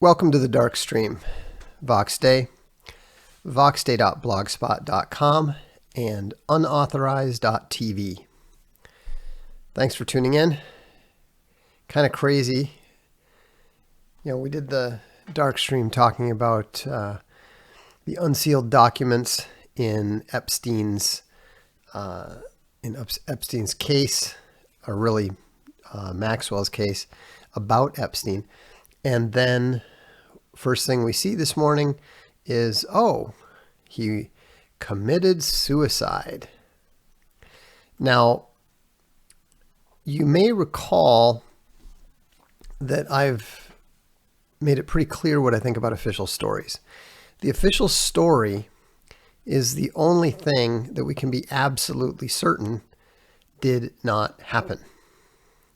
Welcome to the Darkstream, Voxday, voxday.blogspot.com, and unauthorized.tv. Thanks for tuning in. Kind of crazy. We did the Darkstream talking about the unsealed documents in Epstein's case, or really Maxwell's case about Epstein. And then first thing we see this morning is, he committed suicide. Now, you may recall that I've made it pretty clear what I think about official stories. The official story is the only thing that we can be absolutely certain did not happen.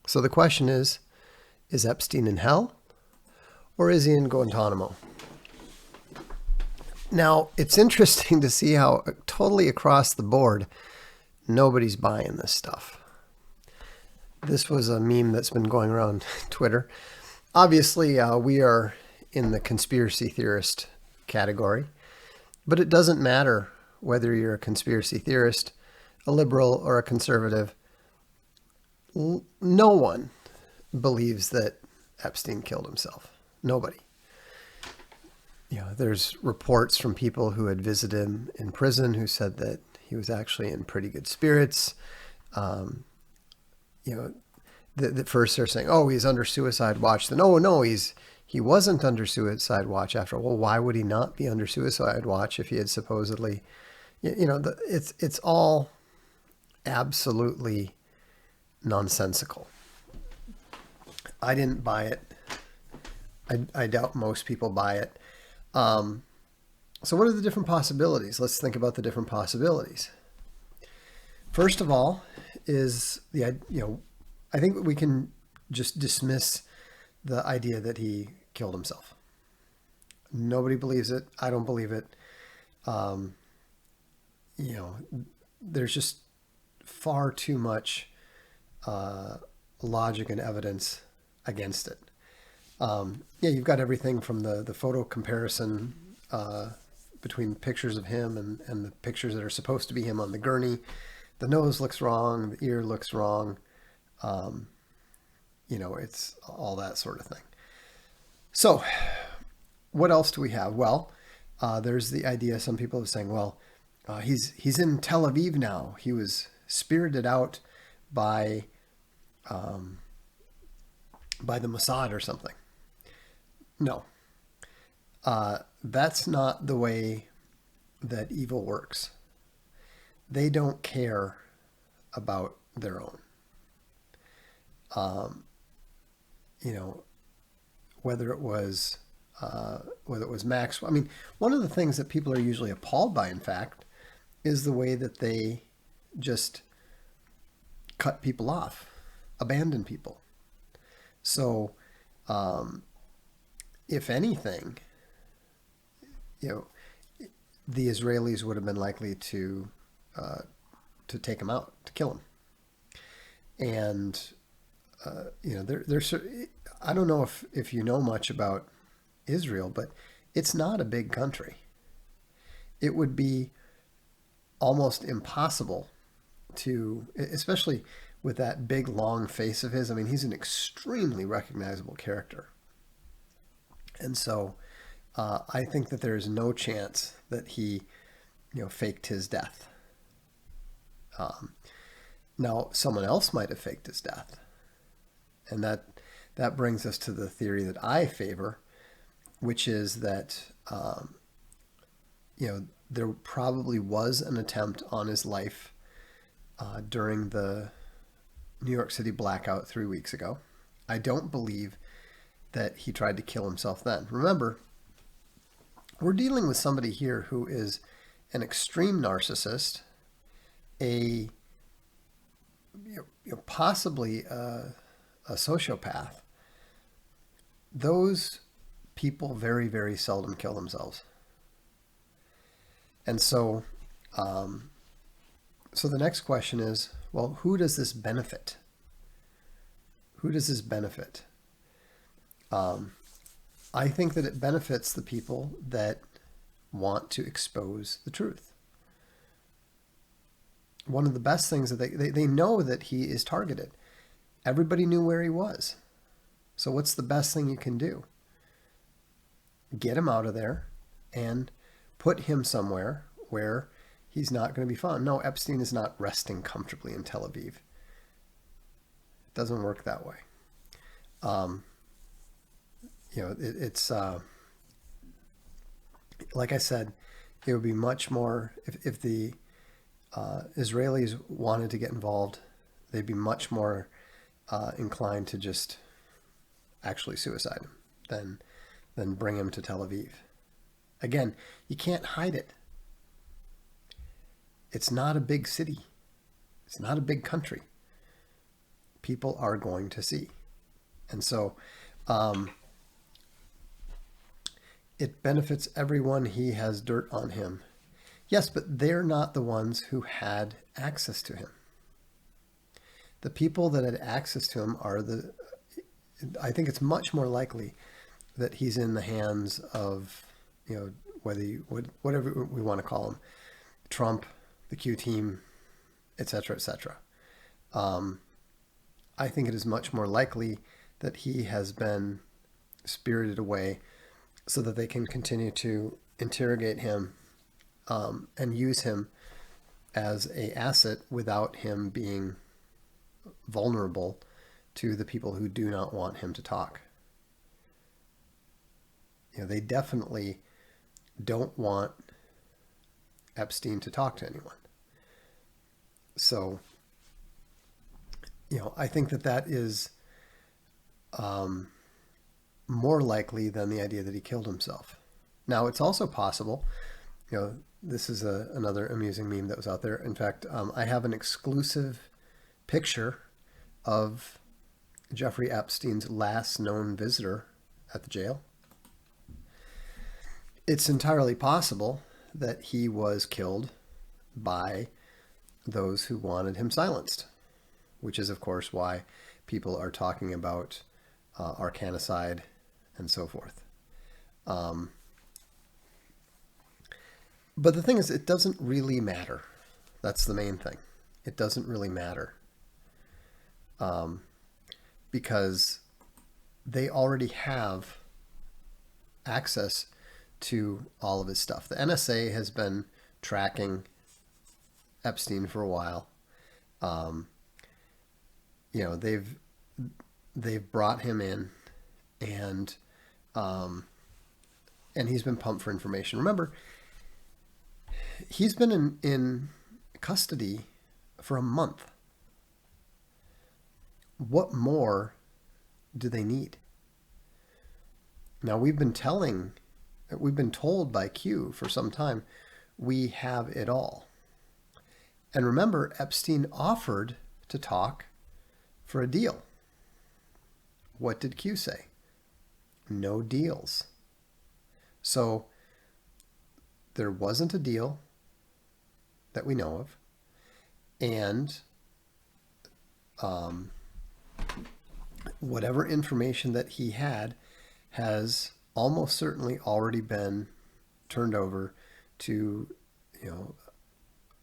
So the question is Epstein in hell? Or is he in Guantanamo? Now, it's interesting to see how totally across the board, nobody's buying this stuff. This was a meme that's been going around Twitter. Obviously, we are in the conspiracy theorist category, but it doesn't matter whether you're a conspiracy theorist, a liberal, or a conservative. No one believes that Epstein killed himself. Nobody. There's reports from people who had visited him in prison who said that he was actually in pretty good spirits. At first they're saying, he's under suicide watch. Then, he wasn't under suicide watch after. Well, why would he not be under suicide watch if he had supposedly, it's all absolutely nonsensical. I didn't buy it. I doubt most people buy it. So what are the different possibilities? Let's think about the different possibilities. First of all is I think we can just dismiss the idea that he killed himself. Nobody believes it. I don't believe it. There's just far too much logic and evidence against it. You've got everything from the photo comparison between pictures of him and the pictures that are supposed to be him on the gurney. The nose looks wrong, the ear looks wrong. It's all that sort of thing. So what else do we have? Well, there's the idea, some people are saying, he's in Tel Aviv now. He was spirited out by the Mossad or something. No, that's not the way that evil works. They don't care about their own. Whether it was Maxwell. I mean, one of the things that people are usually appalled by, in fact, is the way that they just cut people off, abandon people. So, if anything, the Israelis would have been likely to take him out, to kill him. And, there's I don't know if you know much about Israel, but it's not a big country. It would be almost impossible to, especially with that big, long face of his. I mean, he's an extremely recognizable character. And so I think that there's no chance that he, faked his death. Now, someone else might have faked his death. And that brings us to the theory that I favor, which is that, there probably was an attempt on his life during the New York City blackout 3 weeks ago. I don't believe that he tried to kill himself then. Remember, we're dealing with somebody here who is an extreme narcissist, possibly a sociopath. Those people very, very seldom kill themselves. And so, so the next question is, who does this benefit? Who does this benefit? I think that it benefits the people that want to expose the truth. One of the best things that they know that he is targeted. Everybody knew where he was. So what's the best thing you can do? Get him out of there and put him somewhere where he's not going to be found. No, Epstein is not resting comfortably in Tel Aviv. It doesn't work that way. It's like I said, it would be much more if the Israelis wanted to get involved, they'd be much more inclined to just actually suicide him than bring him to Tel Aviv. Again, you can't hide it. It's not a big city. It's not a big country. People are going to see. And so it benefits everyone. He has dirt on him. Yes, but they're not the ones who had access to him. The people that had access to him I think it's much more likely that he's in the hands of, whatever we want to call him, Trump, the Q team, etc., etc. I think it is much more likely that he has been spirited away so that they can continue to interrogate him and use him as an asset without him being vulnerable to the people who do not want him to talk. They definitely don't want Epstein to talk to anyone. So, I think that is more likely than the idea that he killed himself. Now, it's also possible, this is another amusing meme that was out there. In fact, I have an exclusive picture of Jeffrey Epstein's last known visitor at the jail. It's entirely possible that he was killed by those who wanted him silenced, which is, of course, why people are talking about arcanicide and so forth. But the thing is, it doesn't really matter. That's the main thing. It doesn't really matter. Because they already have access to all of his stuff. The NSA has been tracking Epstein for a while. They've brought him in, and he's been pumped for information. Remember, he's been in custody for a month. What more do they need? Now, we've been told by Q for some time, we have it all. And remember, Epstein offered to talk for a deal. What did Q say? No deals. So there wasn't a deal that we know of. And whatever information that he had has almost certainly already been turned over to,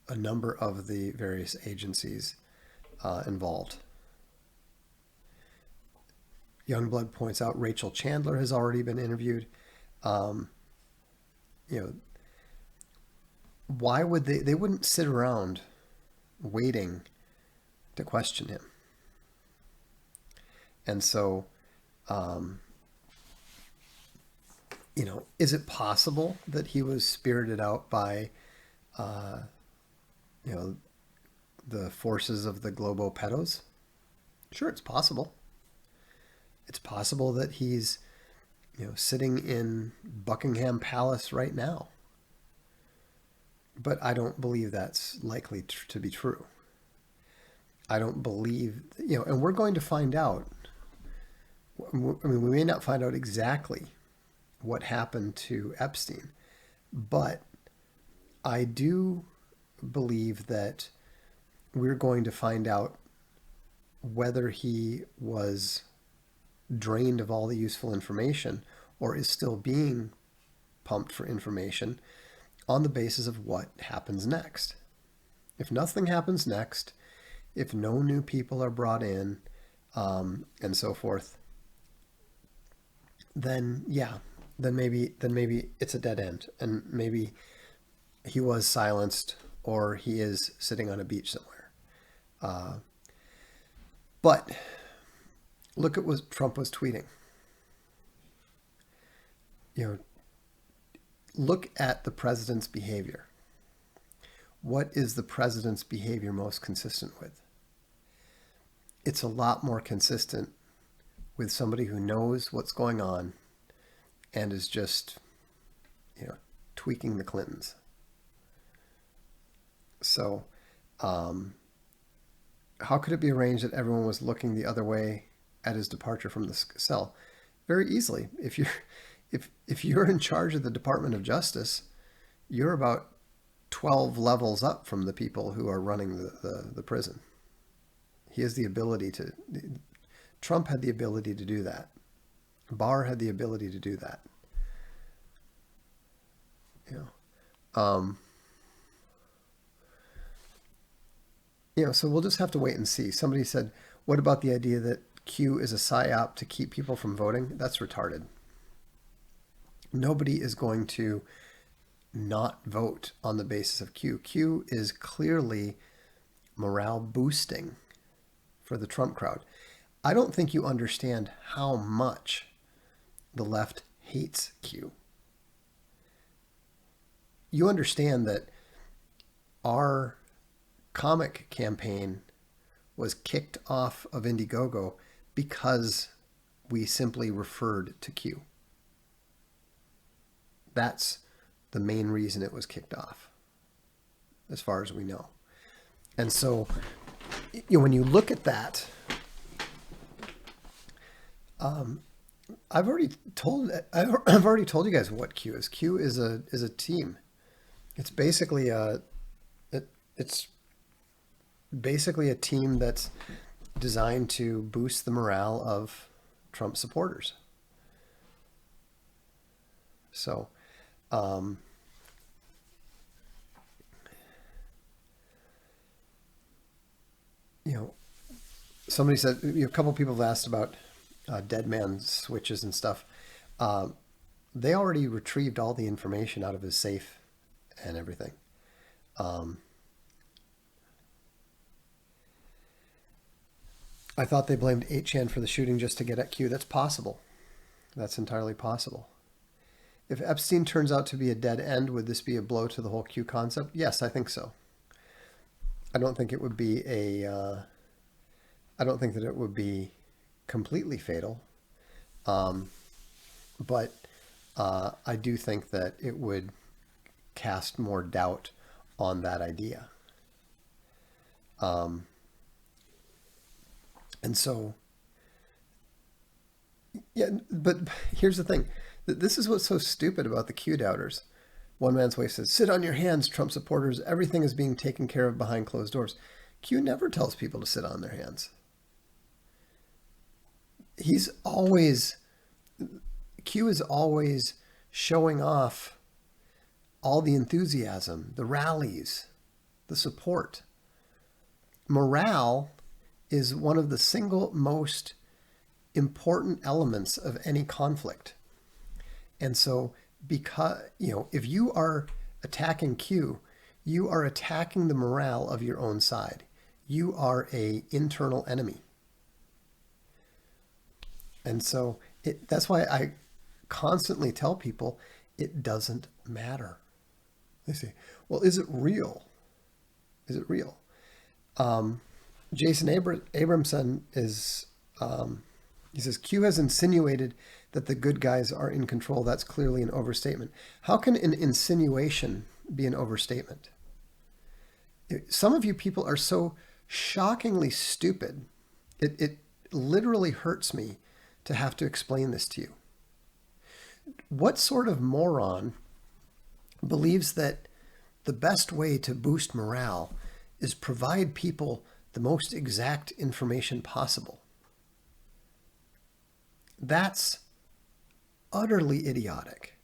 a number of the various agencies involved. Youngblood points out Rachel Chandler has already been interviewed. Why would they wouldn't sit around waiting to question him. And so, is it possible that he was spirited out by, the forces of the Globo-Pedos? Sure, it's possible. It's possible that he's, sitting in Buckingham Palace right now. But I don't believe that's likely to be true. I don't believe, and we're going to find out. I mean, we may not find out exactly what happened to Epstein, but I do believe that we're going to find out whether he was drained of all the useful information or is still being pumped for information on the basis of what happens next. If nothing happens next, if no new people are brought in, and so forth, then yeah, then maybe it's a dead end, and maybe he was silenced or he is sitting on a beach somewhere. But look at what Trump was tweeting. Look at the president's behavior. What is the president's behavior most consistent with? It's a lot more consistent with somebody who knows what's going on and is just, tweaking the Clintons. So, how could it be arranged that everyone was looking the other way at his departure from the cell? Very easily. If you're in charge of the Department of Justice, you're about 12 levels up from the people who are running the prison. He has the ability to. Trump had the ability to do that. Barr had the ability to do that. So we'll just have to wait and see. Somebody said, what about the idea that Q is a psyop to keep people from voting? That's retarded. Nobody is going to not vote on the basis of Q. Q is clearly morale boosting for the Trump crowd. I don't think you understand how much the left hates Q. You understand that our comic campaign was kicked off of Indiegogo because we simply referred to Q. That's the main reason it was kicked off, as far as we know. And so, when you look at that, I've already told you guys what Q is. Q is a team. It's basically a team that's designed to boost the morale of Trump supporters. So, somebody said, a couple people have asked about dead man switches and stuff. They already retrieved all the information out of his safe and everything. I thought they blamed 8chan for the shooting just to get at Q. That's possible. That's entirely possible. If Epstein turns out to be a dead end, would this be a blow to the whole Q concept? Yes, I think so. I don't think it would be I don't think that it would be completely fatal. But I do think that it would cast more doubt on that idea. And so, yeah, but here's the thing. This is what's so stupid about the Q doubters. One man's wife says, sit on your hands, Trump supporters. Everything is being taken care of behind closed doors. Q never tells people to sit on their hands. Q is always showing off all the enthusiasm, the rallies, the support. Morale is one of the single most important elements of any conflict. And so, because, if you are attacking Q, you are attacking the morale of your own side. You are an internal enemy. And so that's why I constantly tell people it doesn't matter. They say, well, is it real? Is it real? Jason Abramson is, he says, Q has insinuated that the good guys are in control. That's clearly an overstatement. How can an insinuation be an overstatement? Some of you people are so shockingly stupid. It literally hurts me to have to explain this to you. What sort of moron believes that the best way to boost morale is provide people the most exact information possible? That's utterly idiotic.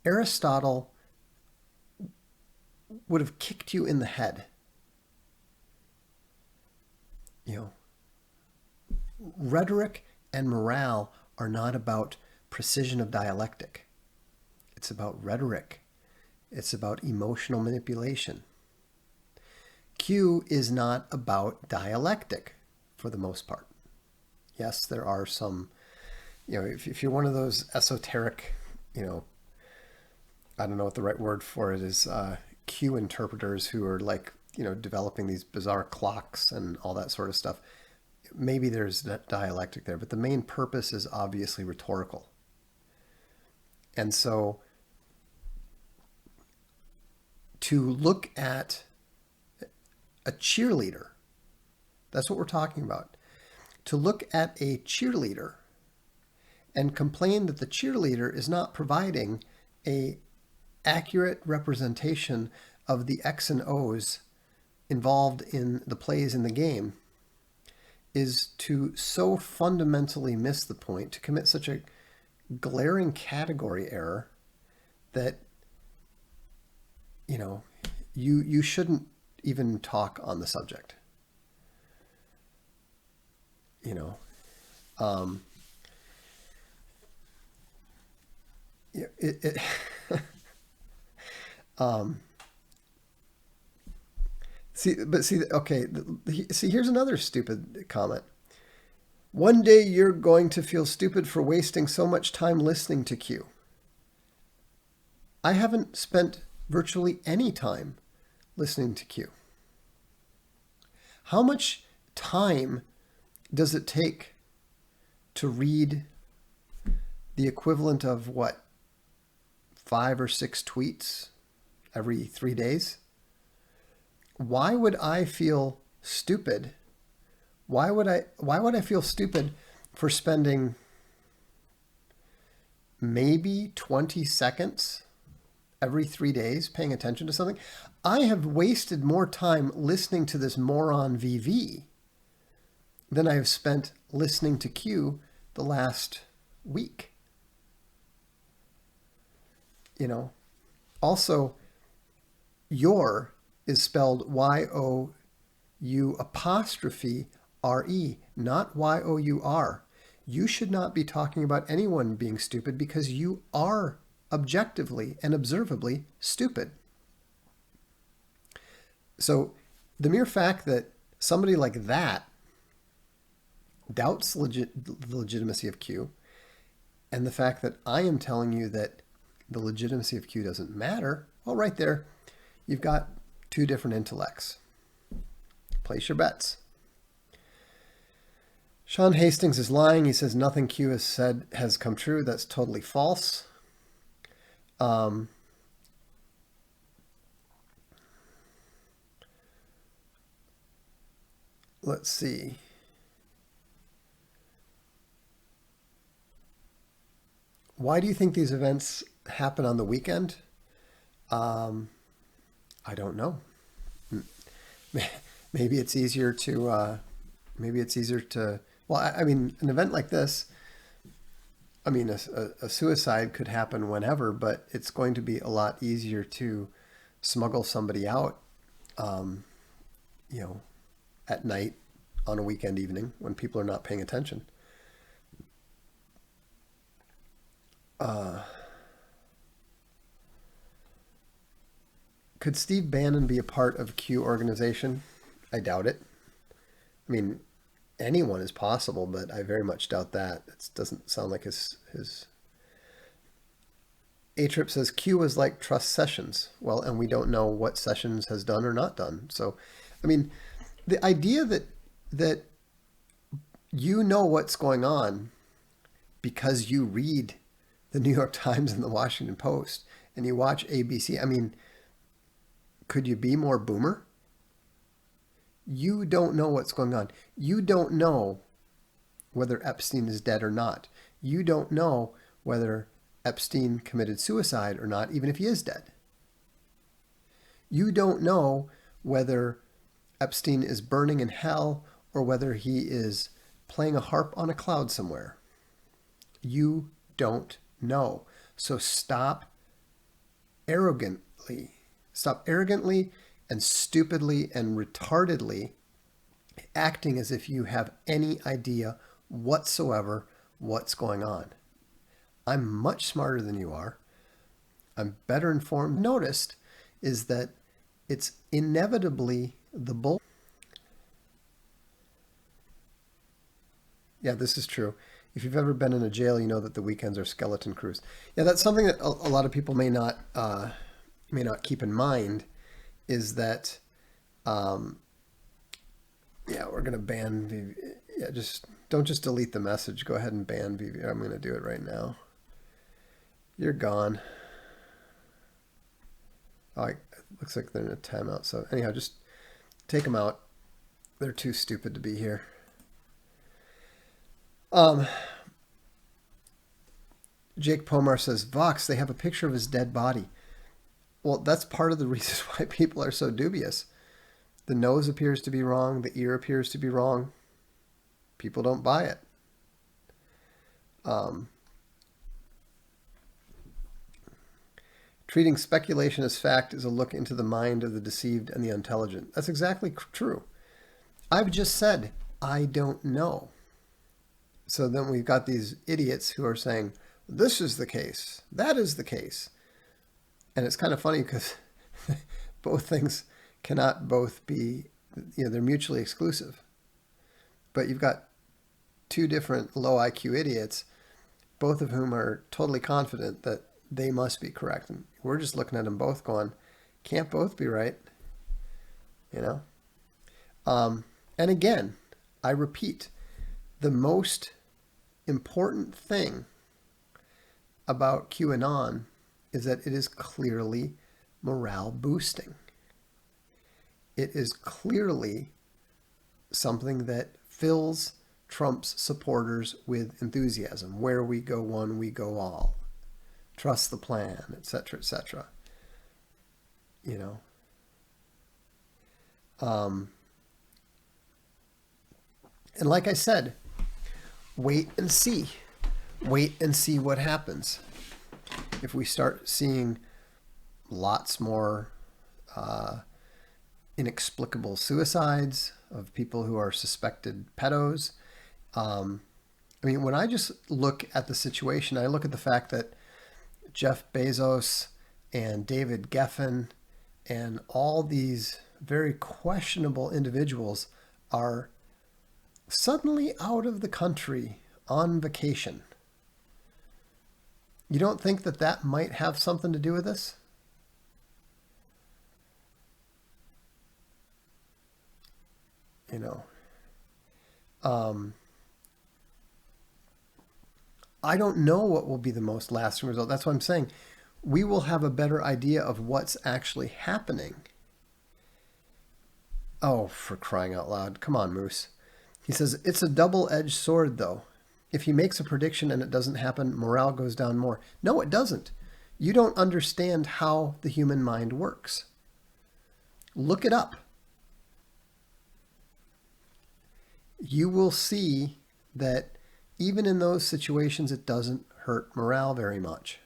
Aristotle would have kicked you in the head. Rhetoric and morale are not about precision of dialectic. It's about rhetoric. It's about emotional manipulation. Q is not about dialectic for the most part. Yes, there are some, if you're one of those esoteric, I don't know what the right word for it is, Q interpreters who are like, developing these bizarre clocks and all that sort of stuff. Maybe there's dialectic there, but the main purpose is obviously rhetorical. And so to look at a cheerleader, that's what we're talking about. To look at a cheerleader and complain that the cheerleader is not providing a accurate representation of the X and O's involved in the plays in the game is to so fundamentally miss the point, to commit such a glaring category error that you shouldn't even talk on the subject. Here's another stupid comment. One day you're going to feel stupid for wasting so much time listening to Q. I haven't spent virtually any time listening to Q. How much time does it take to read the equivalent of 5 or 6 tweets every 3 days? Why would I feel stupid? Why would I feel stupid for spending maybe 20 seconds every 3 days paying attention to something? I have wasted more time listening to this moron VV than I have spent listening to Q the last week. Also, your is spelled Y-O-U apostrophe R-E, not Y-O-U-R. You should not be talking about anyone being stupid because you are objectively and observably stupid. So the mere fact that somebody like that doubts the legitimacy of Q, and the fact that I am telling you that the legitimacy of Q doesn't matter, well, right there, you've got 2 different intellects. Place your bets. Sean Hastings is lying. He says nothing Q has said has come true. That's totally false. Let's see. Why do you think these events happen on the weekend? I don't know. Maybe it's easier to, well, I mean, an event like this, I mean, a suicide could happen whenever, but it's going to be a lot easier to smuggle somebody out, at night on a weekend evening when people are not paying attention. Could Steve Bannon be a part of Q organization? I doubt it. I mean, anyone is possible, but I very much doubt that. It doesn't sound like his... A-Trip says Q is like Trust Sessions. Well, and we don't know what Sessions has done or not done. So, I mean, the idea that you know what's going on because you read the New York Times and the Washington Post and you watch ABC, I mean, could you be more boomer? You don't know what's going on. You don't know whether Epstein is dead or not. You don't know whether Epstein committed suicide or not, even if he is dead. You don't know whether Epstein is burning in hell or whether he is playing a harp on a cloud somewhere. You don't know. So stop arrogantly and stupidly and retardedly acting as if you have any idea whatsoever what's going on. I'm much smarter than you are. I'm better informed. Noticed is that it's inevitably the bull. Yeah, this is true. If you've ever been in a jail, you know that the weekends are skeleton crews. Yeah, that's something that a lot of people may not keep in mind. Is that, yeah, we're gonna ban VV. Yeah, don't just delete the message. Go ahead and ban VV. I'm gonna do it right now. You're gone. Oh, it looks like they're in a timeout. So anyhow, just take them out. They're too stupid to be here. Jake Pomar says, Vox, they have a picture of his dead body. Well, that's part of the reason why people are so dubious. The nose appears to be wrong. The ear appears to be wrong. People don't buy it. Treating speculation as fact is a look into the mind of the deceived and the intelligent. That's exactly true. I've just said, I don't know. So then we've got these idiots who are saying, this is the case, that is the case. And it's kind of funny because both things cannot both be, they're mutually exclusive. But you've got two different low IQ idiots, both of whom are totally confident that they must be correct. And we're just looking at them both going, can't both be right, And again, I repeat, the most important thing about QAnon is that it is clearly morale boosting. It is clearly something that fills Trump's supporters with enthusiasm. Where we go one, we go all. Trust the plan, etc., etc. And like I said, wait and see. Wait and see what happens. If we start seeing lots more inexplicable suicides of people who are suspected pedos. When I just look at the situation, I look at the fact that Jeff Bezos and David Geffen and all these very questionable individuals are suddenly out of the country on vacation. You don't think that that might have something to do with this? I don't know what will be the most lasting result. That's what I'm saying. We will have a better idea of what's actually happening. Oh, for crying out loud. Come on, Moose. He says, it's a double-edged sword, though. If he makes a prediction and it doesn't happen, morale goes down more. No, it doesn't. You don't understand how the human mind works. Look it up. You will see that even in those situations, it doesn't hurt morale very much.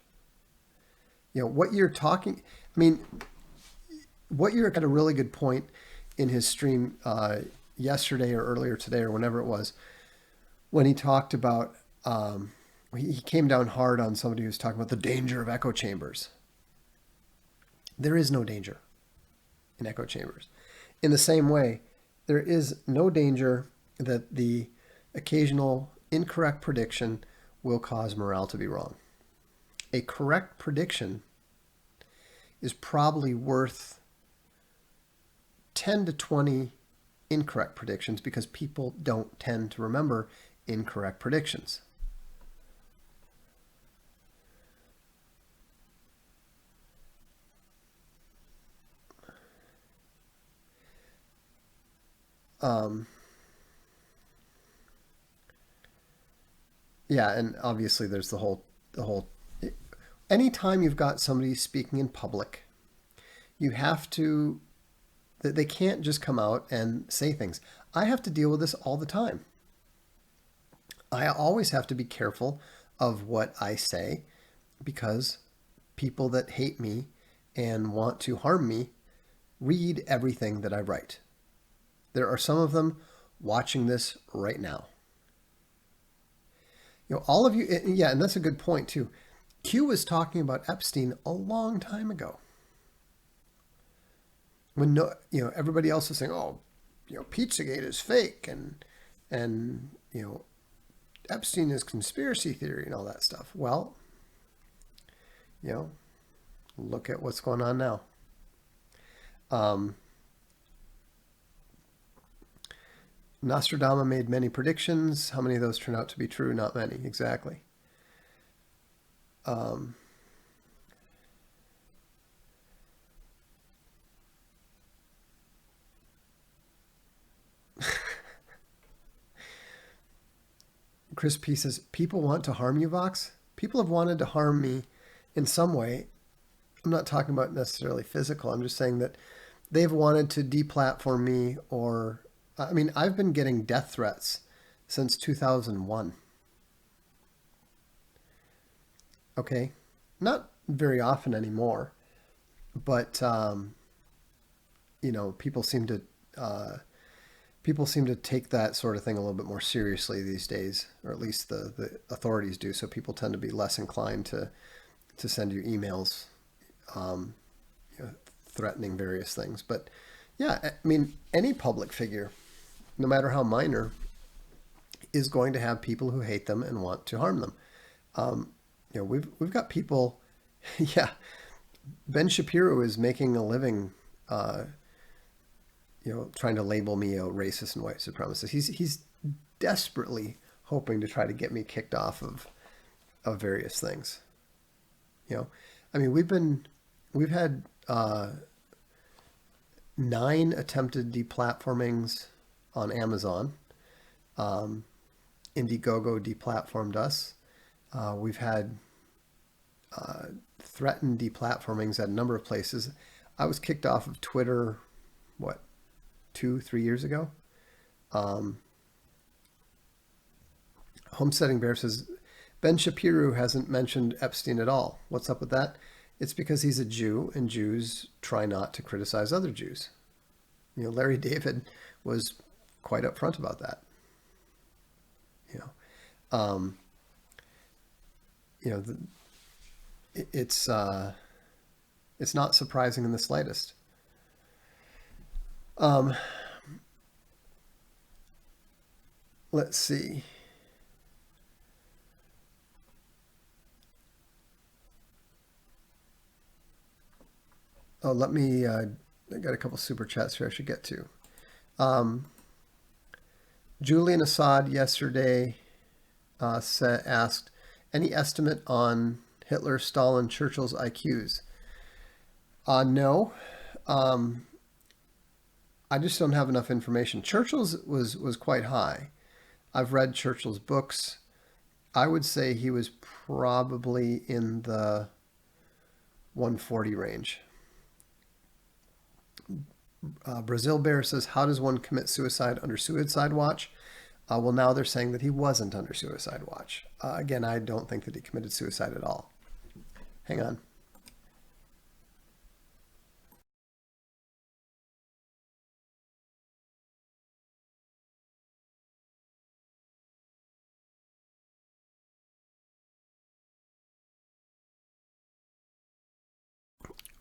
What you're talking, what you're at a really good point in his stream yesterday or earlier today or whenever it was, when he talked about, he came down hard on somebody who was talking about the danger of echo chambers. There is no danger in echo chambers. In the same way, there is no danger that the occasional incorrect prediction will cause morale to be wrong. A correct prediction is probably worth 10 to 20 incorrect predictions because people don't tend to remember incorrect predictions. Yeah, and obviously there's the whole anytime you've got somebody speaking in public, you have to, they can't just come out and say things. I have to deal with this all the time. I always have to be careful of what I say because people that hate me and want to harm me read everything that I write. There are some of them watching this right now. All of you, yeah, and that's a good point too. Q was talking about Epstein a long time ago. When everybody else is saying, "Oh, Pizzagate is fake," and Epstein is conspiracy theory and all that stuff. Well, look at what's going on now. Nostradamus made many predictions. How many of those turned out to be true? Not many, exactly. Chris P says, people want to harm you, Vox? People have wanted to harm me in some way. I'm not talking about necessarily physical. I'm just saying that they've wanted to deplatform me or, I mean, I've been getting death threats since 2001. Okay. Not very often anymore, but, people seem to take that sort of thing a little bit more seriously these days, or at least the authorities do. So people tend to be less inclined to send you emails um, threatening various things. But yeah, I mean, any public figure, no matter how minor, is going to have people who hate them and want to harm them. We've got people. Yeah, Ben Shapiro is making a living. Trying to label me a racist and white supremacist. He's desperately hoping to try to get me kicked off of various things. I mean, we've had 9 attempted deplatformings on Amazon. Indiegogo deplatformed us. We've had threatened deplatformings at a number of places. I was kicked off of Twitter, 2-3 years ago. Homesteading Bear says, Ben Shapiro hasn't mentioned Epstein at all. What's up with that? It's because he's a Jew, and Jews try not to criticize other Jews. Larry David was quite upfront about that. Um, it's not surprising in the slightest. Let's see. Oh, let me. I got a couple super chats here I should get to. Julian Assad yesterday asked, any estimate on Hitler, Stalin, Churchill's IQs? No. I just don't have enough information. Churchill's was quite high. I've read Churchill's books. I would say he was probably in the 140 range. Brazil Bear says, how does one commit suicide under suicide watch? Well, now they're saying that he wasn't under suicide watch. Again, I don't think that he committed suicide at all. Hang on.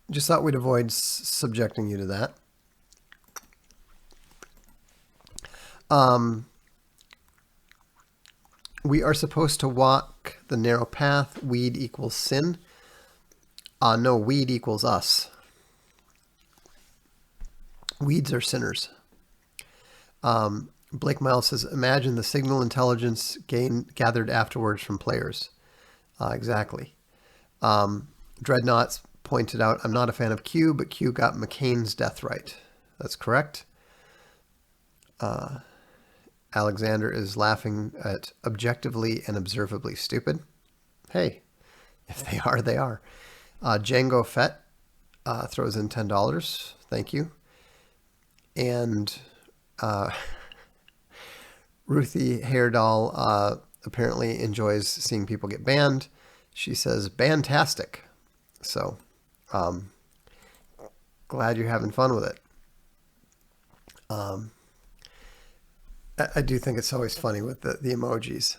Just thought we'd avoid subjecting you to that. We are supposed to walk the narrow path. Weed equals sin. No, weed equals us. Weeds are sinners. Blake Miles says, imagine the signal intelligence gathered afterwards from players. Exactly. Dreadnoughts pointed out, I'm not a fan of Q, but Q got McCain's death right. That's correct. Alexander is laughing at objectively and observably stupid. Hey, if they are, they are. Django Fett throws in $10. Thank you. And Ruthie Hairdoll apparently enjoys seeing people get banned. She says, "Bantastic." So, glad you're having fun with it. I do think it's always funny with the emojis.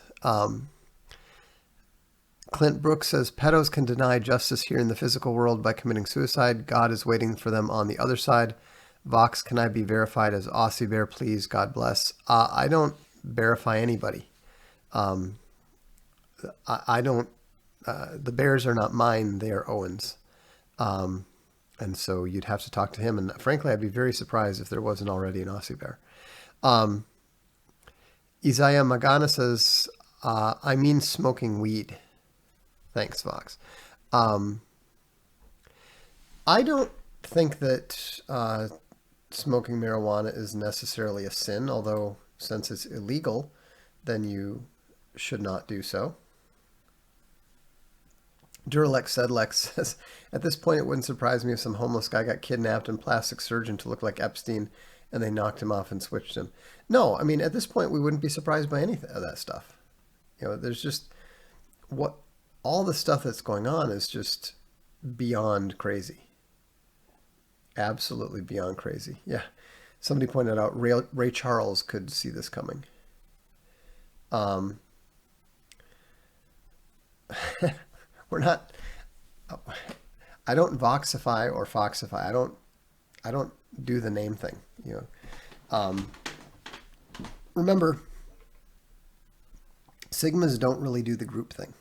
Clint Brooks says, pedos can deny justice here in the physical world by committing suicide. God is waiting for them on the other side. Vox, can I be verified as Aussie Bear, please? God bless. I don't verify anybody. I don't. The Bears are not mine. They are Owen's. And so you'd have to talk to him. And frankly, I'd be very surprised if there wasn't already an Aussie Bear. Isaiah Magana says, I mean smoking weed. Thanks, Vox. I don't think that smoking marijuana is necessarily a sin, although since it's illegal, then you should not do so. Duralex Sedlex says, at this point, it wouldn't surprise me if some homeless guy got kidnapped and plastic surgeon to look like Epstein and they knocked him off and switched him. No, I mean, at this point, we wouldn't be surprised by any of that stuff. There's just all the stuff that's going on is just beyond crazy. Absolutely beyond crazy. Yeah. Somebody pointed out Ray Charles could see this coming. We're not. I don't voxify or foxify. I don't do the name thing. Remember, sigmas don't really do the group thing.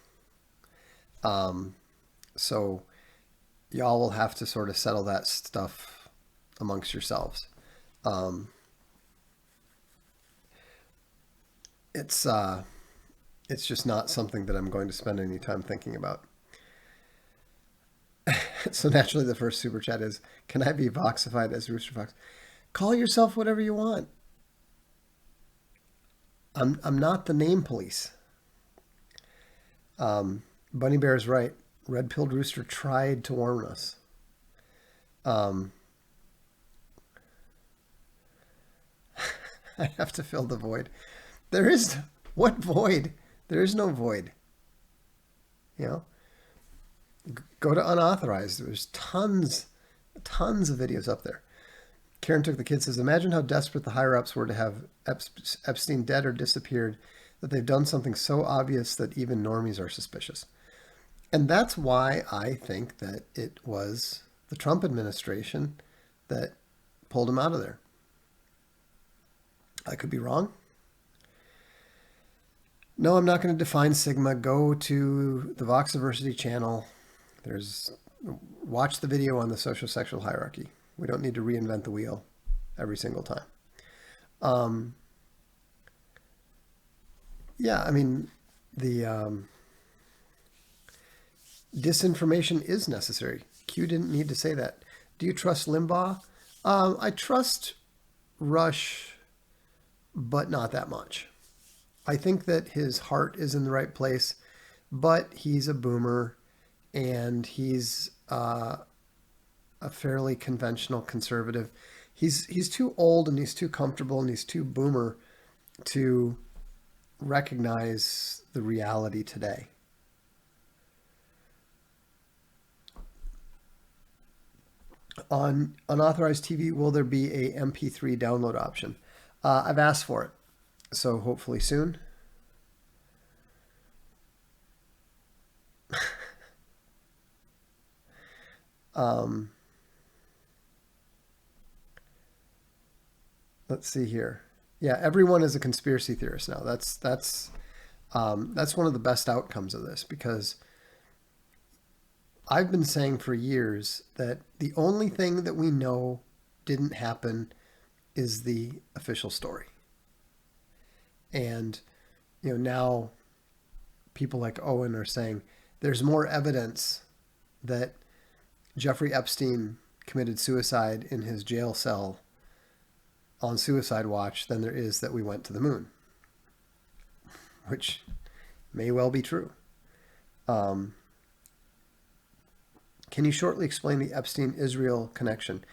So y'all will have to sort of settle that stuff amongst yourselves. It's just not something that I'm going to spend any time thinking about. So naturally, the first super chat is, can I be voxified as Rooster Fox? Call yourself whatever you want. I'm not the name police. Bunny Bear's right. Red-pilled Rooster tried to warn us. I have to fill the void. What void? There is no void. Go to unauthorized. There's tons of videos up there. Karen Took the Kid says, imagine how desperate the higher-ups were to have Epstein dead or disappeared, that they've done something so obvious that even normies are suspicious. And that's why I think that it was the Trump administration that pulled him out of there. I could be wrong. No, I'm not going to define Sigma. Go to the Voxiversity channel. Watch the video on the social sexual hierarchy. We don't need to reinvent the wheel every single time. Yeah, I mean, the disinformation is necessary. Q didn't need to say that. Do you trust Limbaugh? I trust Rush, but not that much. I think that his heart is in the right place, but he's a boomer and he's a fairly conventional conservative. He's too old and he's too comfortable and he's too boomer to recognize the reality today. On unauthorized TV, will there be a MP3 download option? I've asked for it, so hopefully soon. Let's see here. Yeah, everyone is a conspiracy theorist now. That's one of the best outcomes of this, because I've been saying for years that the only thing that we know didn't happen is the official story. And now people like Owen are saying there's more evidence that Jeffrey Epstein committed suicide in his jail cell on suicide watch than there is that we went to the moon, which may well be true. Can you shortly explain the Epstein-Israel connection?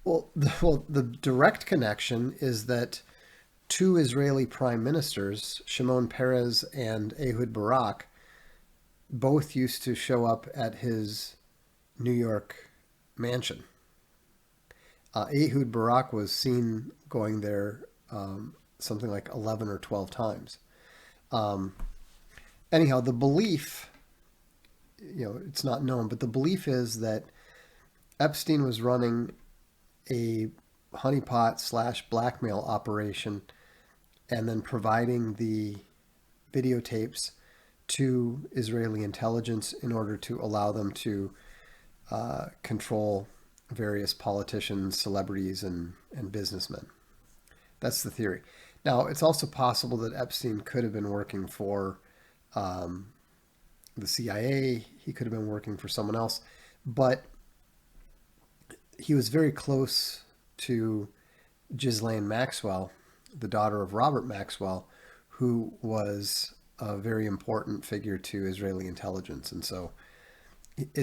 Well, the direct connection is that two Israeli prime ministers, Shimon Peres and Ehud Barak, both used to show up at his New York mansion. Ehud Barak was seen going there something like 11 or 12 times. Anyhow, the belief, it's not known, but the belief is that Epstein was running a honeypot / blackmail operation and then providing the videotapes to Israeli intelligence in order to allow them to control various politicians, celebrities, and businessmen. That's the theory. Now, it's also possible that Epstein could have been working for the CIA. He could have been working for someone else. But he was very close to Ghislaine Maxwell, the daughter of Robert Maxwell, who was a very important figure to Israeli intelligence. And so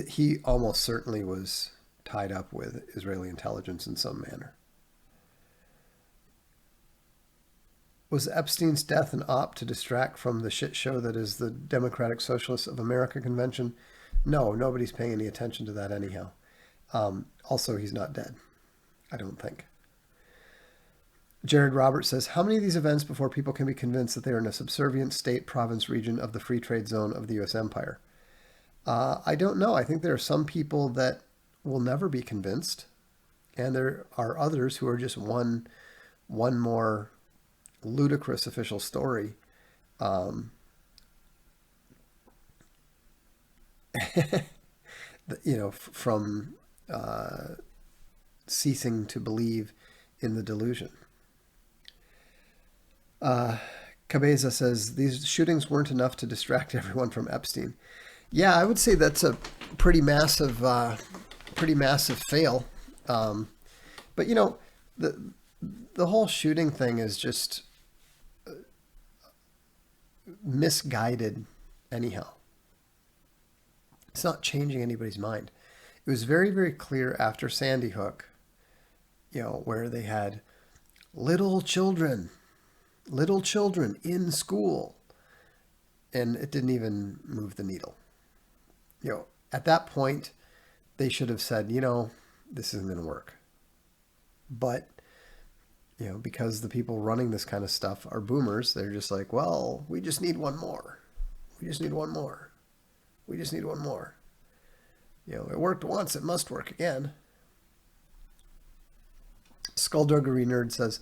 he almost certainly was tied up with Israeli intelligence in some manner. Was Epstein's death an op to distract from the shit show that is the Democratic Socialists of America convention? No, nobody's paying any attention to that anyhow. Also, he's not dead, I don't think. Jared Roberts says, how many of these events before people can be convinced that they are in a subservient state, province, region of the free trade zone of the U.S. empire? I don't know. I think there are some people that will never be convinced, and there are others who are just one more ludicrous official story. From ceasing to believe in the delusion. Cabeza says, these shootings weren't enough to distract everyone from Epstein. Yeah, I would say that's a pretty massive fail. But the whole shooting thing is just misguided anyhow. It's not changing anybody's mind. It was very, very clear after Sandy Hook, where they had little children in school, and it didn't even move the needle. At that point, they should have said, this isn't going to work. But, because the people running this kind of stuff are boomers, they're just like, well, we just need one more. We just need one more. We just need one more. It worked once, it must work again. Skullduggery Nerd says,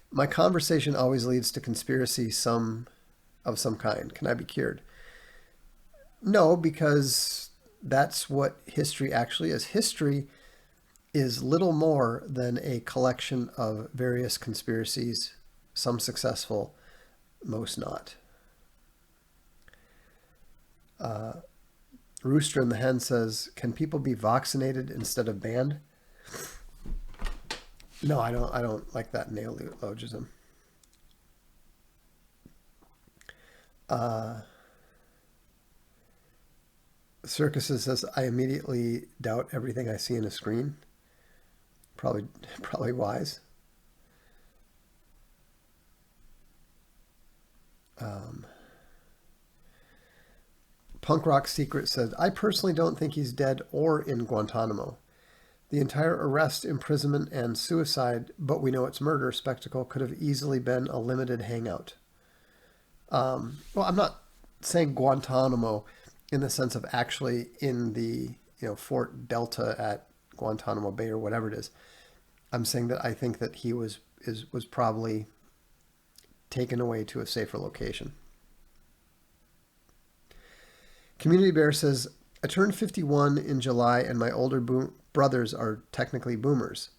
my conversation always leads to conspiracy of some kind. Can I be cured? No, because that's what history actually is. History is little more than a collection of various conspiracies, some successful, most not. Rooster and the Hen says, can people be vaccinated instead of banned? No, I don't like that neologism. Circuses says, I immediately doubt everything I see in a screen. Probably wise. Punk Rock Secret said, I personally don't think he's dead or in Guantanamo. The entire arrest, imprisonment, and suicide, but we know it's murder spectacle could have easily been a limited hangout. Well, I'm not saying Guantanamo in the sense of actually in the Fort Delta at Guantanamo Bay or whatever it is. I'm saying that I think that he was probably taken away to a safer location. Community Bear says, I turned 51 in July and my older brothers are technically boomers.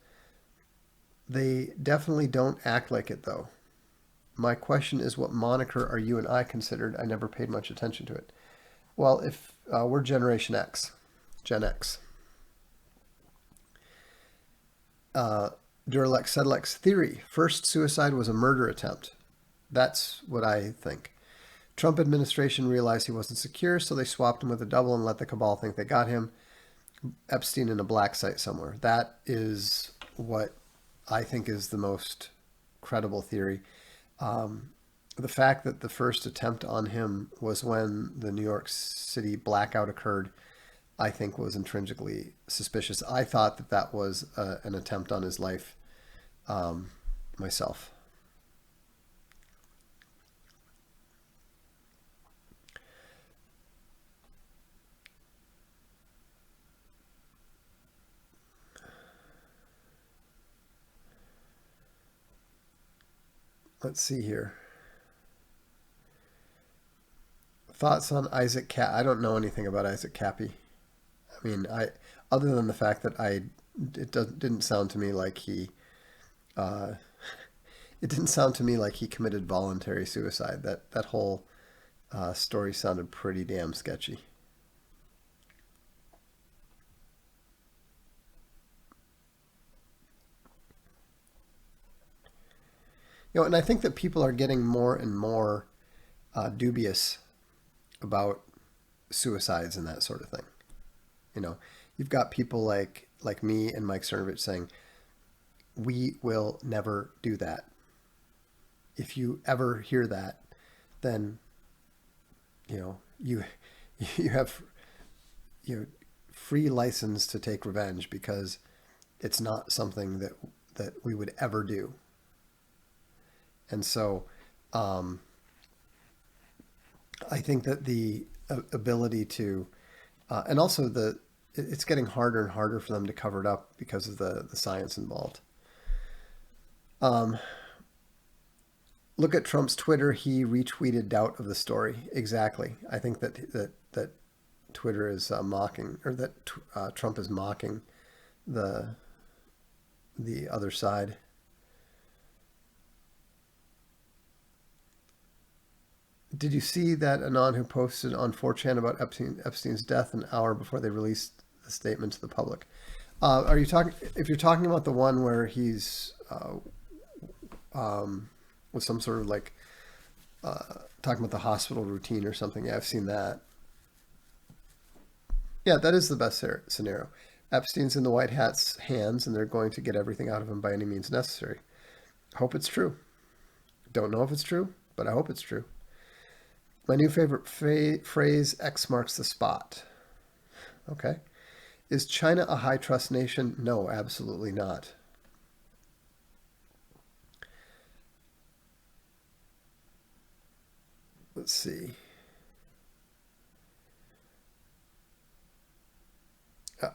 They definitely don't act like it though. My question is, what moniker are you and I considered? I never paid much attention to it. Well, if we're Generation X, Gen X. Duralex Sedlex theory. First suicide was a murder attempt. That's what I think. Trump administration realized he wasn't secure, so they swapped him with a double and let the cabal think they got him. Epstein in a black site somewhere. That is what I think is the most credible theory. The fact that the first attempt on him was when the New York City blackout occurred, I think was intrinsically suspicious. I thought that that was an attempt on his life myself. Let's see here. Thoughts on Isaac Cap? I don't know anything about Isaac Cappy. I mean, other than the fact that didn't sound to me like uh, it didn't sound to me like he committed voluntary suicide. That whole story sounded pretty damn sketchy. And I think that people are getting more and more dubious about suicides and that sort of thing. You know, you've got people like me and Mike Cernovich saying, "We will never do that. If you ever hear that, then you you have free license to take revenge because it's not something that we would ever do." And so, um, I think that the ability to, and also it's getting harder and harder for them to cover it up because of the science involved. Um, Look at Trump's Twitter. He retweeted doubt of the story. Exactly. I think that Twitter is mocking, or that Trump is mocking the the other side. Did you see that Anon who posted on 4chan about Epstein's death an hour before they released the statement to the public? Are you talking? If you're talking about the one where he's with some sort of like talking about the hospital routine or something, yeah, I've seen that. Yeah, that is the best scenario. Epstein's in the white hat's hands, and they're going to get everything out of him by any means necessary. Hope it's true. Don't know if it's true, but I hope it's true. My new favorite phrase: X marks the spot. Okay. Is China a high trust nation? No, absolutely not. Let's see.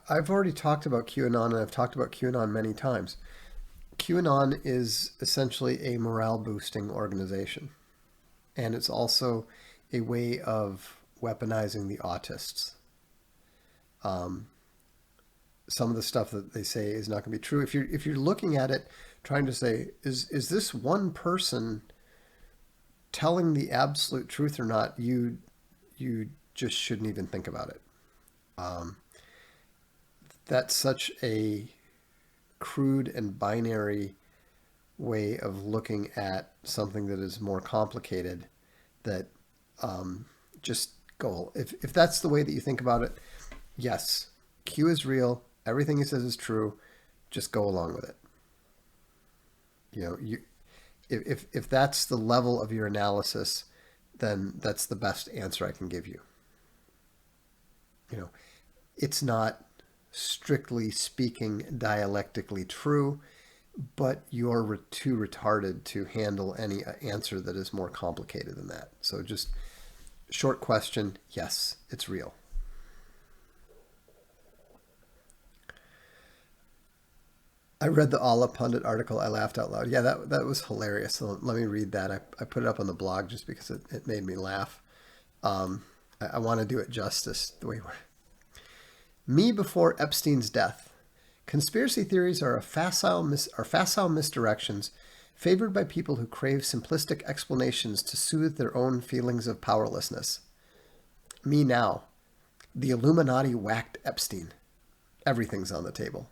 I've already talked about QAnon, and I've talked about QAnon many times. QAnon is essentially a morale boosting organization, and it's also a way of weaponizing the autists. Um, some of the stuff that they say is not going to be true. If you're looking at it, trying to say, is this one person telling the absolute truth or not? You just shouldn't even think about it. Um, that's such a crude and binary way of looking at something that is more complicated. That just go. If that's the way that you think about it, yes, Q is real. Everything he says is true. Just go along with it. You if that's the level of your analysis, then that's the best answer I can give you. You know, it's not strictly speaking dialectically true, but you're too retarded to handle any answer that is more complicated than that. So just short question, yes, it's real. I read the Allah Pundit article. I laughed out loud. Yeah, that was hilarious. So let me read that. I put it up on the blog just because it made me laugh. I want to do it justice the way we're. Me before Epstein's death. Conspiracy theories are facile misdirections favored by people who crave simplistic explanations to soothe their own feelings of powerlessness. Me now. The Illuminati whacked Epstein. Everything's on the table.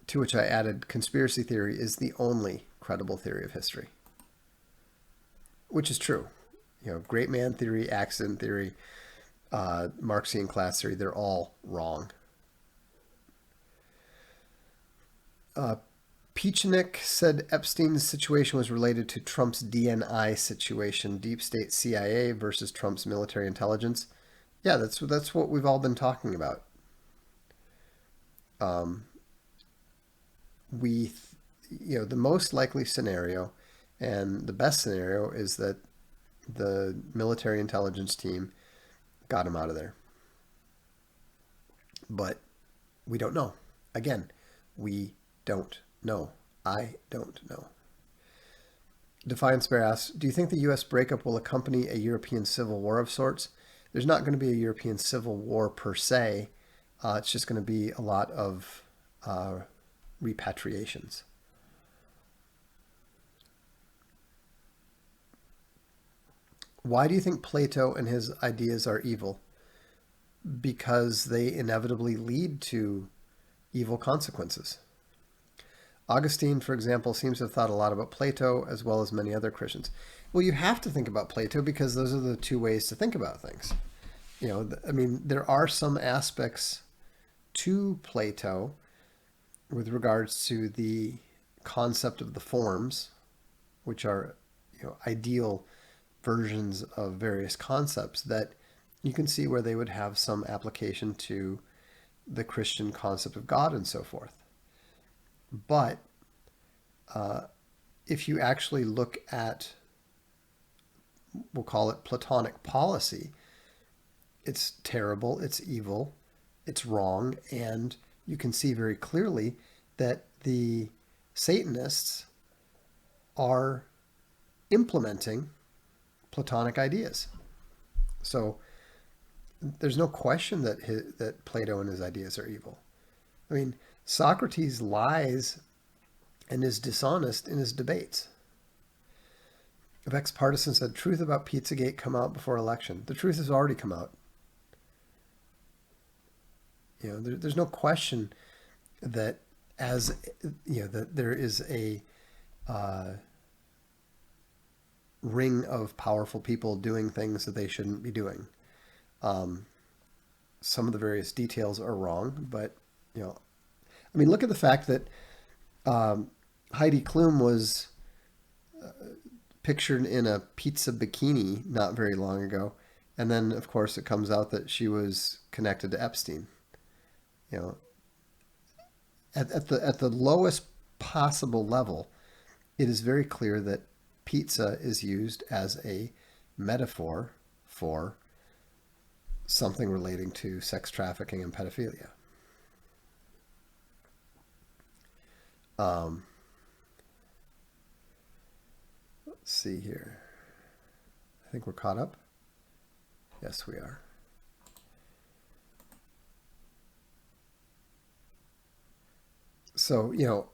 To which I added, conspiracy theory is the only credible theory of history. Which is true. Great man theory, accident theory, Marxian class theory, they're all wrong. Peachnik said Epstein's situation was related to Trump's DNI situation, deep state CIA versus Trump's military intelligence. Yeah, that's what we've all been talking about. Um, we, the most likely scenario and the best scenario is that the military intelligence team got him out of there. But we don't know. Again, we don't know. I don't know. Defiance Bear asks, do you think the U.S. breakup will accompany a European civil war of sorts? There's not going to be a European civil war per se. It's just going to be a lot of repatriations. Why do you think Plato and his ideas are evil? Because they inevitably lead to evil consequences. Augustine, for example, seems to have thought a lot about Plato as well as many other Christians. Well, you have to think about Plato because those are the two ways to think about things. There are some aspects to Plato with regards to the concept of the forms, which are, ideal versions of various concepts that you can see where they would have some application to the Christian concept of God and so forth. But if you actually look at, we'll call it Platonic policy, it's terrible, it's evil, it's wrong, and you can see very clearly that the Satanists are implementing Platonic ideas. So there's no question that Plato and his ideas are evil. I mean, Socrates lies and is dishonest in his debates. Vex Partisan said, truth about Pizzagate come out before election. The truth has already come out. There's no question that that there is a ring of powerful people doing things that they shouldn't be doing. Some of the various details are wrong, but look at the fact that Heidi Klum was pictured in a pizza bikini not very long ago, and then of course it comes out that she was connected to Epstein. At the lowest possible level, it is very clear that pizza is used as a metaphor for something relating to sex trafficking and pedophilia. Let's see here. I think we're caught up. Yes, we are. So, you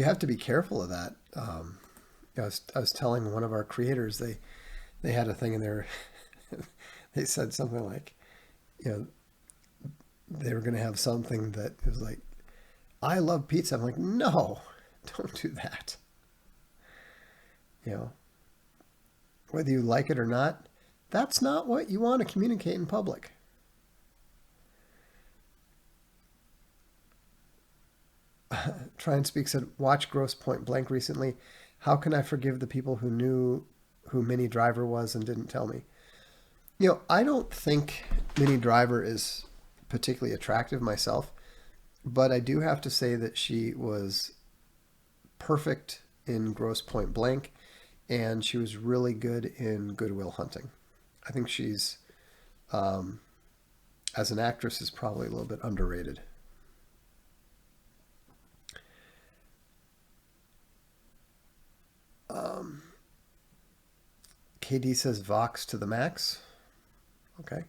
have to be careful of that. I was telling one of our creators, they had a thing in there. They said something like, they were going to have something that was like, I love pizza. I'm like, no, don't do that. Whether you like it or not, that's not what you want to communicate in public. Try and Speak said, watch Gross Point Blank recently. How can I forgive the people who knew who Minnie Driver was and didn't tell me? I don't think Minnie Driver is particularly attractive myself, but I do have to say that she was perfect in Gross Point Blank, and she was really good in Good Will Hunting. I think she's, as an actress, is probably a little bit underrated. KD says Vox to the max. Okay.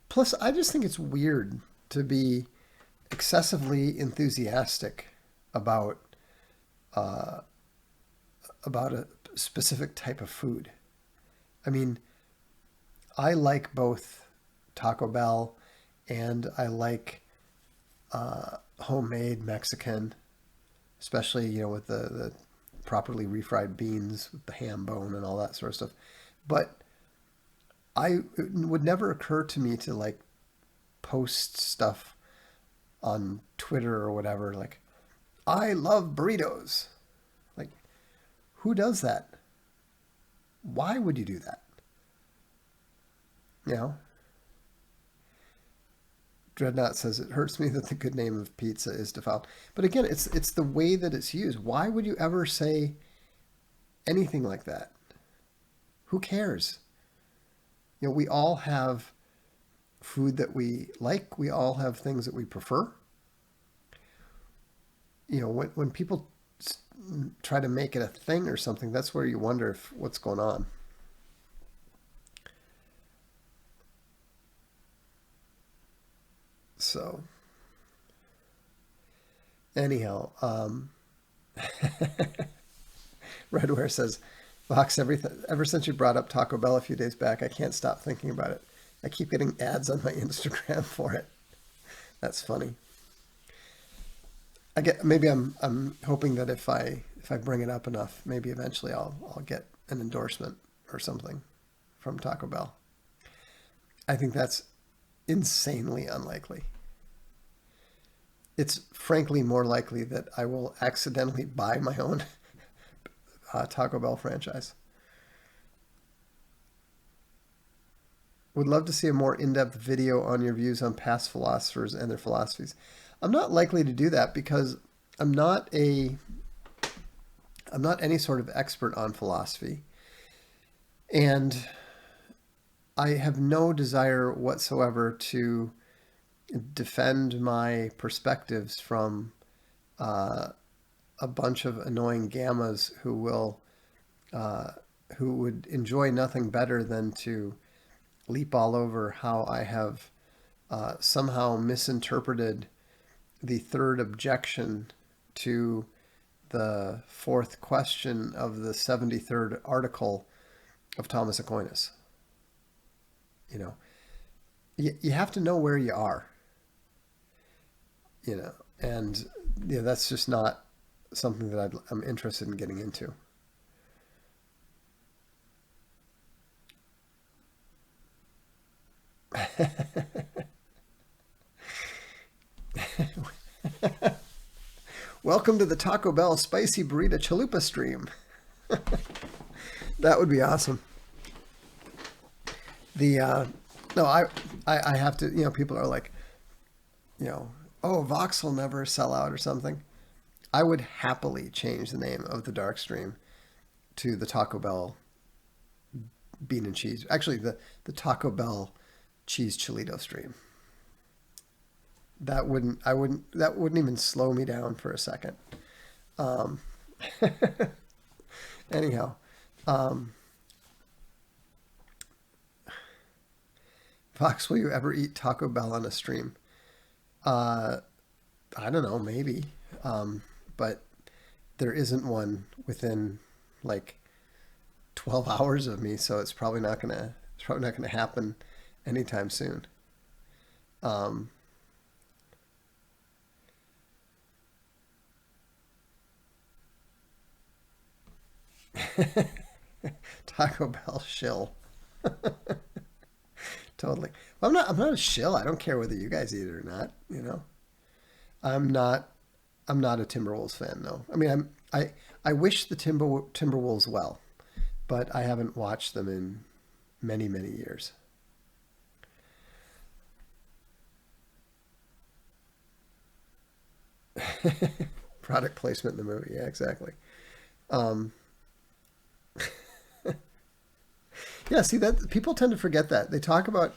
Plus, I just think it's weird to be excessively enthusiastic about a specific type of food. I like both Taco Bell and I like homemade Mexican, especially with the properly refried beans with the ham bone and all that sort of stuff. But it would never occur to me to post stuff on Twitter or whatever, like, I love burritos. Like, who does that? Why would you do that? You know? Dreadnought says it hurts me that the good name of pizza is defiled. But again, it's the way that it's used. Why would you ever say anything like that? Who cares? You know, we all have food that we like. We all have things that we prefer. You know, when people try to make it a thing or something, that's where you wonder if what's going on. So, anyhow, Redware says, Vox, ever since you brought up Taco Bell a few days back, I can't stop thinking about it. I keep getting ads on my Instagram for it. That's funny. Maybe I'm hoping that if I bring it up enough, maybe eventually I'll get an endorsement or something from Taco Bell. I think that's insanely unlikely. It's frankly more likely that I will accidentally buy my own Taco Bell franchise. Would love to see a more in-depth video on your views on past philosophers and their philosophies. I'm not likely to do that because I'm not any sort of expert on philosophy. And I have no desire whatsoever to defend my perspectives from a bunch of annoying gammas who would enjoy nothing better than to leap all over how I have somehow misinterpreted the third objection to the fourth question of the 73rd article of Thomas Aquinas. You know, you have to know where you are, you know, and you know, that's just not something that I'm interested in getting into. Welcome to the Taco Bell Spicy Burrito Chalupa stream. That would be awesome. No, I have to, you know, people are like, you know, oh, Vox will never sell out or something. I would happily change the name of the Darkstream to the Taco Bell Bean and Cheese. Actually, the Taco Bell Cheese Cholito stream. That wouldn't even slow me down for a second. Um, anyhow, Fox, will you ever eat Taco Bell on a stream? Uh, I don't know, maybe. But there isn't one within like 12 hours of me, so it's probably not gonna happen anytime soon. Um, Taco Bell shill. Totally. Well, I'm not a shill. I don't care whether you guys eat it or not, you know. I'm not I'm not a Timberwolves fan though. I mean, I wish the Timberwolves well, but I haven't watched them in many years. Product placement in the movie. Yeah, exactly. Um, yeah, see that people tend to forget that. They talk about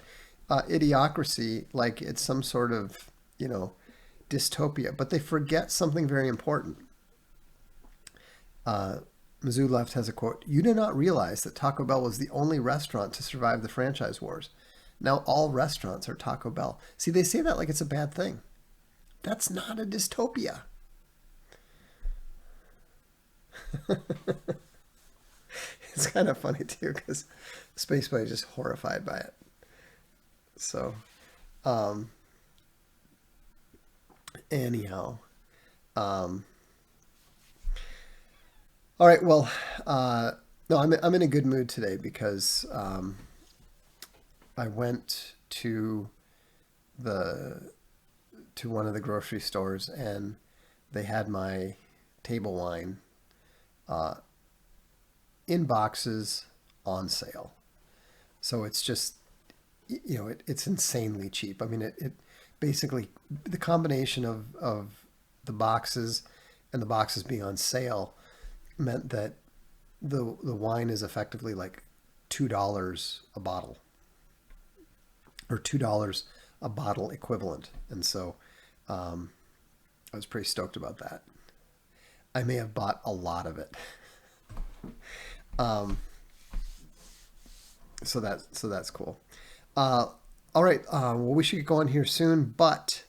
idiocracy like it's some sort of, you know, dystopia, but they forget something very important. Uh, Mizzou Left has a quote: "You do not realize that Taco Bell was the only restaurant to survive the franchise wars. Now all restaurants are Taco Bell." See, they say that like it's a bad thing. That's not a dystopia. It's kind of funny too because Space Boy is just horrified by it. So, um, anyhow, um, all right. Well, no, I'm in a good mood today because I went to the to one of the grocery stores, and they had my table wine in boxes on sale. So it's just, it's insanely cheap. I mean, it basically, the combination of the boxes and the boxes being on sale meant that the wine is effectively like $2 a bottle, or $2 a bottle equivalent. And so I was pretty stoked about that. I may have bought a lot of it. So that's cool. All right. Well, we should get going here soon, but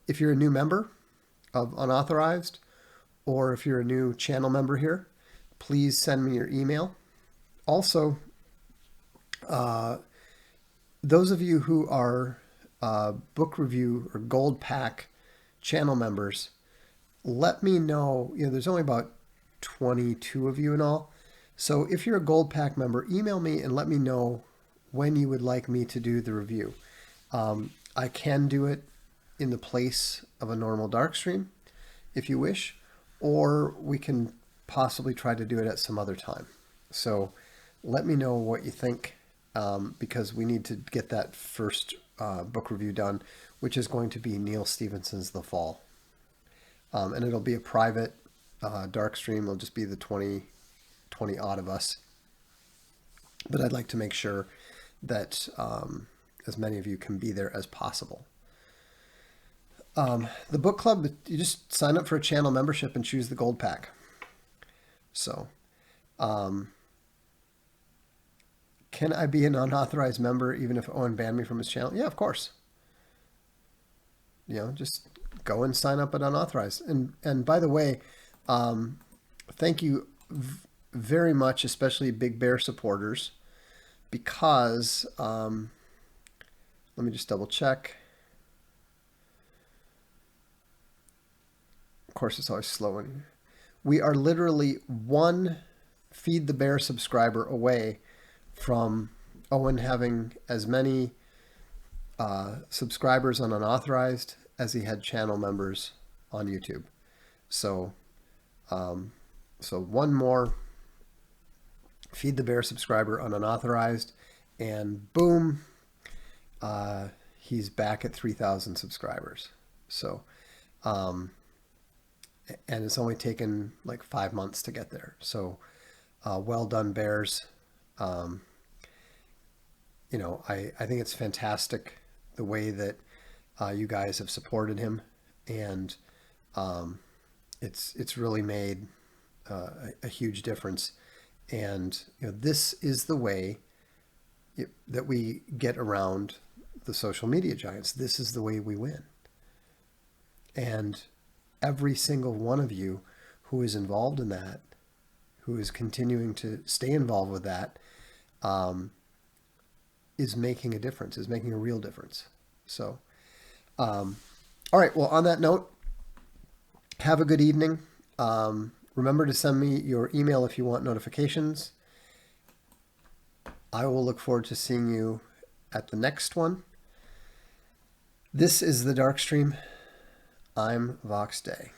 if you're a new member of Unauthorized, or if you're a new channel member here, please send me your email. Also, those of you who are book review or gold pack channel members, let me know. There's only about 22 of you in all. So if you're a gold pack member, email me and let me know when you would like me to do the review. I can do it in the place of a normal Darkstream if you wish, or we can possibly try to do it at some other time. So let me know what you think, because we need to get that first book review done, which is going to be Neil Stephenson's The Fall. And it'll be a private Darkstream. It'll just be the 20 odd of us. But I'd like to make sure that as many of you can be there as possible. The book club, you just sign up for a channel membership and choose the gold pack. So, can I be an unauthorized member even if Owen banned me from his channel? Yeah, of course. Just go and sign up at unauthorized. And by the way, thank you very much, especially Big Bear supporters, because let me just double check. Of course, it's always slow. We are literally one Feed the Bear subscriber away from Owen having as many subscribers on Unauthorized as he had channel members on YouTube. So, one more Feed the Bear subscriber on Unauthorized, and boom, he's back at 3,000 subscribers. So, and it's only taken like 5 months to get there. So, well done, Bears. I think it's fantastic the way that you guys have supported him, and it's really made a huge difference. And this is the way that we get around the social media giants. This is the way we win. And every single one of you who is involved in that, who is continuing to stay involved with that, is making a difference, is making a real difference. So, all right. Well, on that note, have a good evening. Remember to send me your email if you want notifications. I will look forward to seeing you at the next one. This is the Darkstream. I'm Vox Day.